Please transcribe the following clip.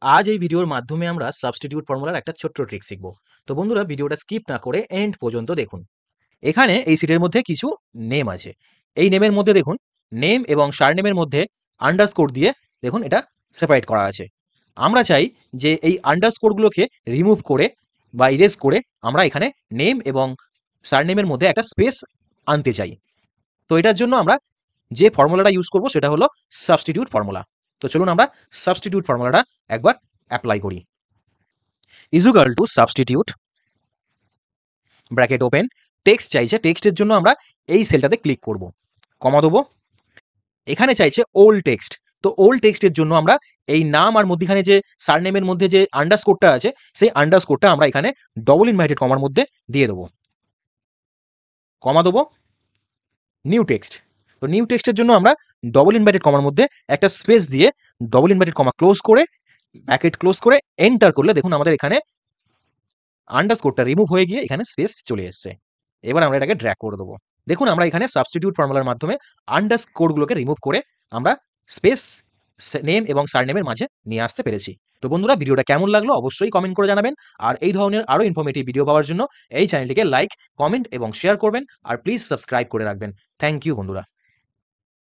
আজ এই ভিডিওর মাধ্যমে আমরা সাবস্টিটিউট ফর্মুলার একটা ছোট্ট ট্রিক শিখব। তো বন্ধুরা ভিডিওটা স্কিপ না করে এন্ড পর্যন্ত দেখুন। এখানে এই সিটের মধ্যে কিছু নেম আছে। এই নেমের মধ্যে দেখুন নেম এবং সারনেমের মধ্যে আন্ডারস্কোর দিয়ে দেখুন এটা সেপারেট করা আছে। আমরা চাই যে এই আন্ডারস্কোরগুলোকে রিমুভ করে বা ইরেজ করে আমরা এখানে নেম এবং সারনেমের মধ্যে একটা স্পেস আনতে চাই। তো এটার জন্য আমরা যে ফর্মুলাটা ইউজ করব সেটা হলো সাবস্টিটিউট ফর্মুলা। তো চলুন আমরা সাবস্টিটিউট ফর্মুলাটা একবার অ্যাপ্লাই করি। Equal to substitute bracket open, text চাইছে, টেক্সটের জন্য আমরা এই সেলটাতে ক্লিক করব, কমা দেবো। এখানে চাইছে ওল্ড টেক্সট, তো ওল্ড টেক্সটের জন্য আমরা এই নাম আর মধ্যখানে যে সারনেমের মধ্যে যে আন্ডারস্কোরটা আছে সেই আন্ডারস্কোরটা আমরা এখানে ডবল ইনভার্টেড কমার মধ্যে দিয়ে দেবো, কমা দেবো। নিউ টেক্সট, তো নিউ টেক্সটের জন্য আমরা ডবল ইনভার্টেড কমার মধ্যে একটা স্পেস দিয়ে ডবল ইনভার্টেড কমা ক্লোজ করে ব্র্যাকেট ক্লোজ করে এন্টার করলে দেখুন আমাদের এখানে আন্ডারস্কোরটা রিমুভ হয়ে গিয়ে এখানে স্পেস চলে এসছে। এবার আমরা এটাকে ড্র্যাগ করে দেবো। দেখুন আমরা এখানে সাবস্টিটিউট ফর্মুলার মাধ্যমে আন্ডারস্কোরগুলোকে রিমুভ করে আমরা স্পেস নেম এবং সারনেমের মাঝে নিয়ে আসতে পেরেছি। তো বন্ধুরা ভিডিওটা কেমন লাগলো অবশ্যই কমেন্ট করে জানাবেন। আর এই ধরনের আরও ইনফরমেটিভ ভিডিও পাওয়ার জন্য এই চ্যানেলটিকে লাইক, কমেন্ট এবং শেয়ার করবেন। আর প্লিজ সাবস্ক্রাইব করে রাখবেন। থ্যাংক ইউ বন্ধুরা।